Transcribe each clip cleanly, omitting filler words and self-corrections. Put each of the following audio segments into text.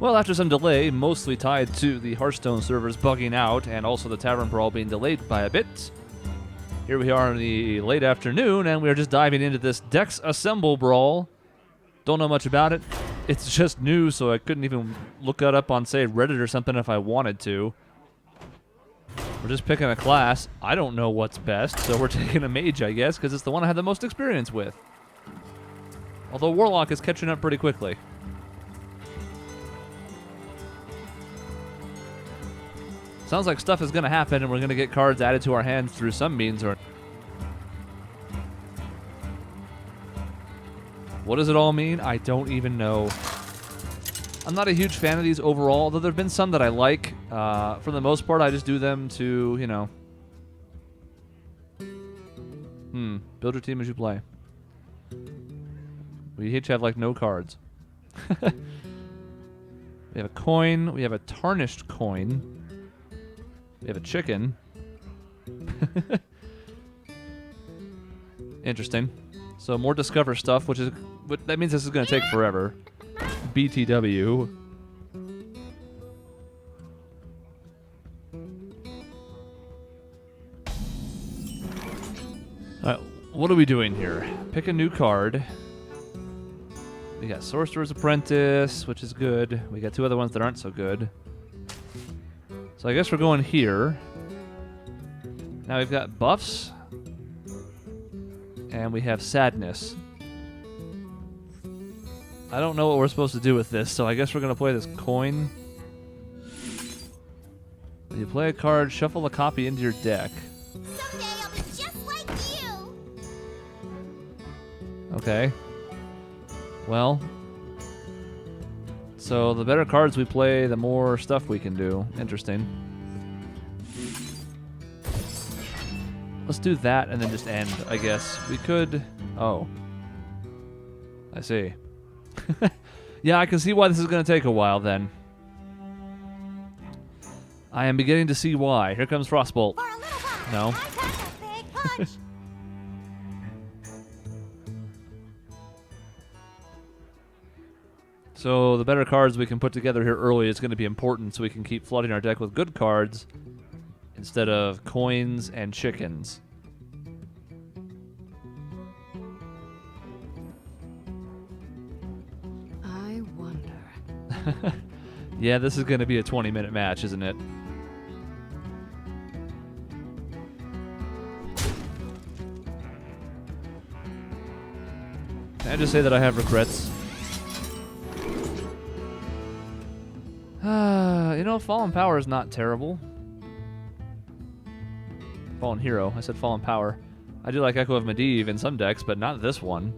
Well, after some delay, mostly tied to the Hearthstone servers bugging out and also the Tavern Brawl being delayed by a bit, here we are in the late afternoon, and we are just diving into this Dex Assemble Brawl. Don't know much about it. It's just new, so I couldn't even look it up on, say, Reddit or something if I wanted to. We're just picking a class. I don't know what's best, so we're taking a mage, I guess, because it's the one I have the most experience with. Although Warlock is catching up pretty quickly. Sounds like stuff is going to happen, and we're going to get cards added to our hands through some means or... What does it all mean? I don't even know. I'm not a huge fan of these overall, though there have been some that I like. For the most part, I just do them to, you know... Build your team as you play. We each have, like, no cards. We have a coin. We have a tarnished coin. We have a chicken. Interesting. So more discover stuff, which that means this is going to take forever. BTW. Alright, what are we doing here? Pick a new card. We got Sorcerer's Apprentice, which is good. We got two other ones that aren't so good. So I guess we're going here. Now we've got buffs. And we have sadness. I don't know what we're supposed to do with this, so I guess we're going to play this coin. You play a card, shuffle a copy into your deck. Someday I'll be just like you. Okay. Well. So the better cards we play, the more stuff we can do. Interesting. Let's do that and then just end, I guess. We could... Oh. I see. Yeah, I can see why this is going to take a while then. I am beginning to see why. Here comes Frostbolt. For a little while, No. I pack a big punch. So the better cards we can put together here early is going to be important so we can keep flooding our deck with good cards instead of coins and chickens. I wonder. Yeah, this is going to be a 20-minute match, isn't it? Can I just say that I have regrets? You know, Fallen Power is not terrible. Fallen Hero. I said Fallen Power. I do like Echo of Medivh in some decks, but not this one.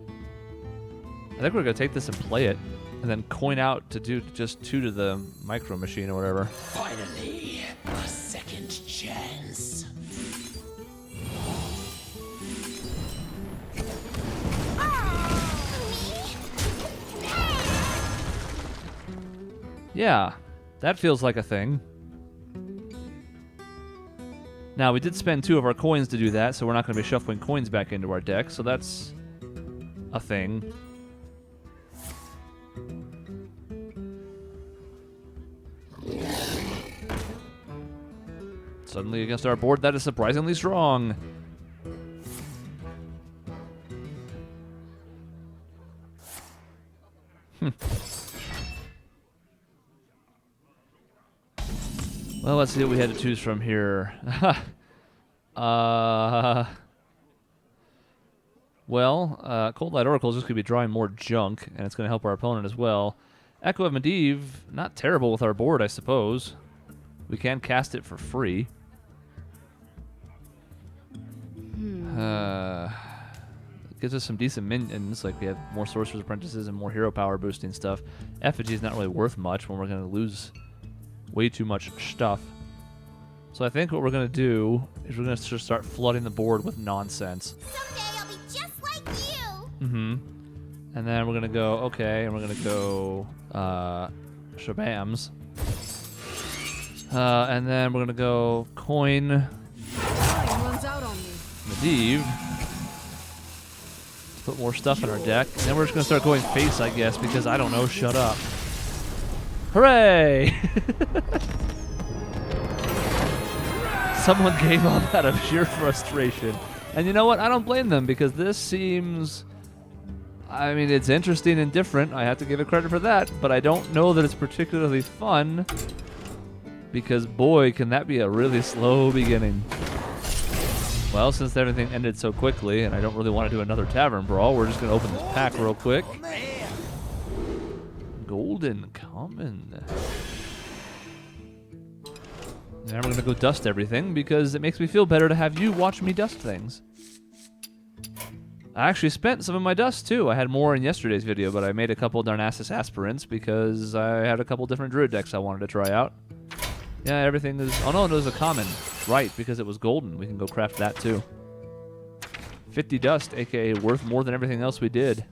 I think we're going to take this and play it, and then coin out to do just 2 to the Micro Machine or whatever. Finally, a second chance. Yeah, that feels like a thing. Now, we did spend 2 of our coins to do that, so we're not going to be shuffling coins back into our deck, so that's a thing. Suddenly against our board, that is surprisingly strong. Well, let's see what we had to choose from here. Cold Light Oracle is just going to be drawing more junk, and it's going to help our opponent as well. Echo of Medivh, not terrible with our board, I suppose. We can cast it for free. Gives us some decent minions, like we have more Sorcerer's Apprentices and more hero power boosting stuff. Effigy is not really worth much when we're going to lose way too much stuff. So I think what we're going to do is we're going to just start flooding the board with nonsense. Someday I'll be just like you. Mm-hmm. And then we're going to go, okay, and we're going to go shabams. And then we're going to go coin Runs out on me. Medivh. Put more stuff in our deck. And then we're just going to start going face, I guess, because I don't know, shut up. Hooray! Someone gave up out of sheer frustration. And you know what? I don't blame them because this seems... I mean, it's interesting and different. I have to give it credit for that. But I don't know that it's particularly fun. Because, boy, can that be a really slow beginning. Well, since everything ended so quickly and I don't really want to do another Tavern Brawl, we're just going to open this pack real quick. Golden Common. Now we're going to go dust everything because it makes me feel better to have you watch me dust things. I actually spent some of my dust too. I had more in yesterday's video, but I made a couple Darnassus Aspirants because I had a couple different Druid decks I wanted to try out. Yeah, everything is... Oh no, it was a common. Right, because it was golden. We can go craft that too. 50 dust, aka worth more than everything else we did.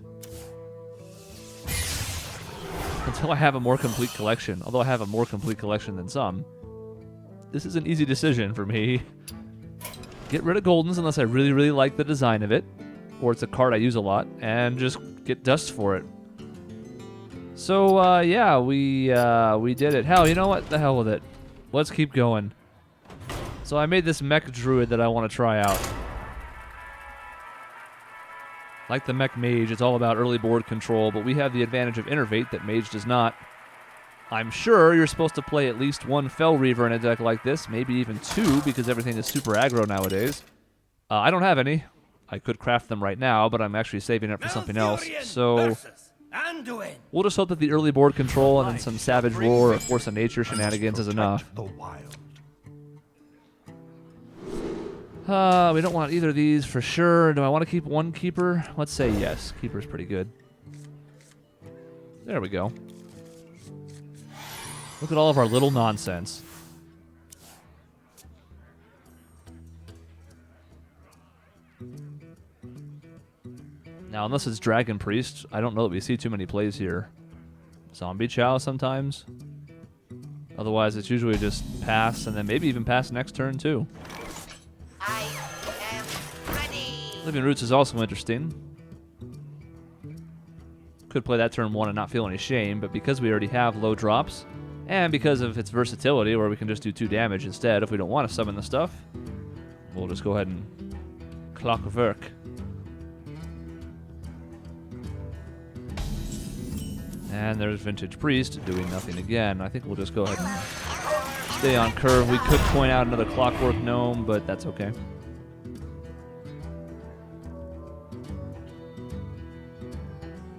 Until I have a more complete collection. Although I have a more complete collection than some. This is an easy decision for me. Get rid of Goldens unless I really, really like the design of it. Or it's a card I use a lot. And just get dust for it. So, yeah, we did it. Hell, you know what? The hell with it. Let's keep going. So I made this Mech Druid that I want to try out. Like the Mech Mage, it's all about early board control, but we have the advantage of Innervate that Mage does not. I'm sure you're supposed to play at least one Fel Reaver in a deck like this, maybe even two, because everything is super aggro nowadays. I don't have any. I could craft them right now, but I'm actually saving it for something else. So we'll just hope that the early board control and then some Savage Roar or Force of Nature shenanigans is enough. We don't want either of these for sure. Do I want to keep one Keeper? Let's say yes. Keeper's pretty good. There we go. Look at all of our little nonsense. Now, unless it's Dragon Priest, I don't know that we see too many plays here. Zombie Chow sometimes. Otherwise, it's usually just pass, and then maybe even pass next turn, too. I am ready. Living Roots is also interesting. Could play that turn 1 and not feel any shame, but because we already have low drops, and because of its versatility, where we can just do 2 damage instead if we don't want to summon the stuff, we'll just go ahead and clockwork. And there's Vintage Priest doing nothing again. I think we'll just go ahead and stay on curve. We could point out another Clockwork Gnome, but that's okay.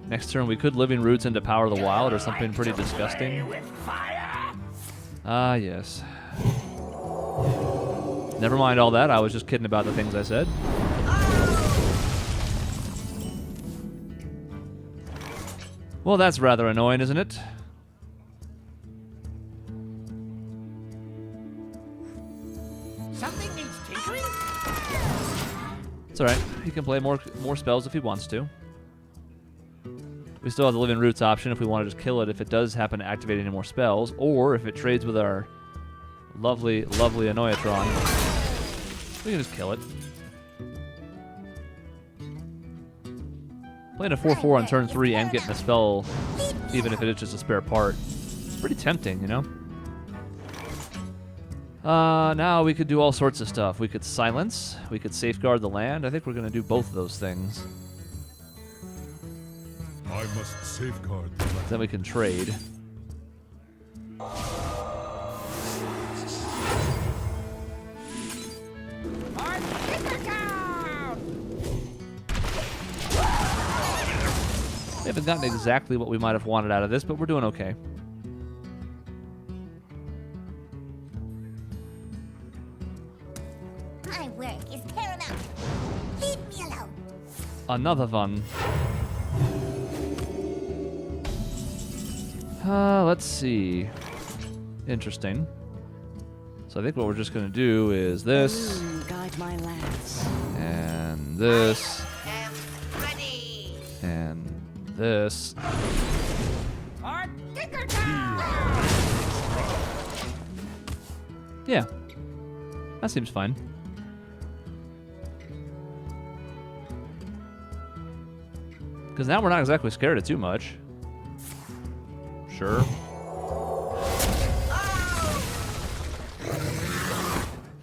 Next turn we could Living Roots into Power of the Wild or something pretty disgusting. Ah, yes. Never mind all that. I was just kidding about the things I said. Well, that's rather annoying, isn't it? Something needs tinkering? It's alright. He can play more spells if he wants to. We still have the Living Roots option if we want to just kill it if it does happen to activate any more spells, or if it trades with our lovely, lovely Annoyatron. We can just kill it. Playing a 4/4 on turn 3 and getting a spell, even if it is just a spare part, it's pretty tempting, you know? Now we could do all sorts of stuff. We could silence. We could safeguard the land. I think we're going to do both of those things. I must safeguard the land. Then we can trade. We haven't gotten exactly what we might have wanted out of this, but we're doing okay. My work is paramount. Leave me alone. Another one. Let's see. Interesting. So I think what we're just going to do is this. Guide my lance. And this. Am ready. And this. Yeah. That seems fine. Because now we're not exactly scared of too much. Sure.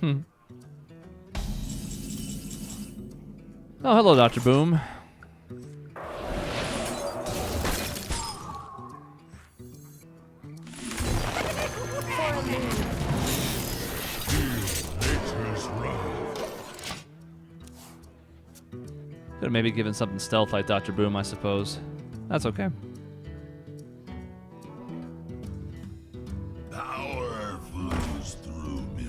Oh, hello, Dr. Boom. Nature's wrath. Could have maybe given something stealth like Dr. Boom, I suppose. That's okay. Power flows through me.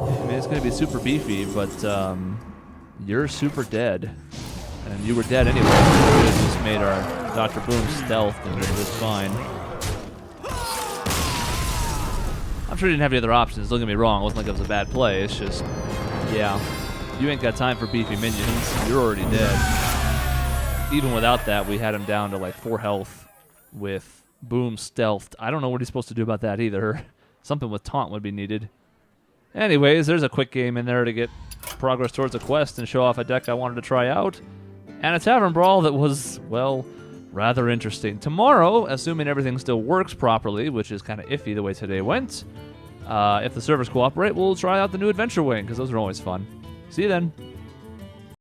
I mean, it's going to be super beefy, but you're super dead. And you were dead anyway. We could have just made our Dr. Boom stealth and it was fine. I'm sure he didn't have any other options, don't get me wrong. It wasn't like it was a bad play. It's just, yeah. You ain't got time for beefy minions. You're already dead. Even without that, we had him down to like 4 health with Boom stealthed. I don't know what he's supposed to do about that either. Something with taunt would be needed. Anyways, there's a quick game in there to get progress towards a quest and show off a deck I wanted to try out. And a Tavern Brawl that was, well, rather interesting. Tomorrow, assuming everything still works properly, which is kind of iffy the way today went, if the servers cooperate, we'll try out the new Adventure Wing, because those are always fun. See you then.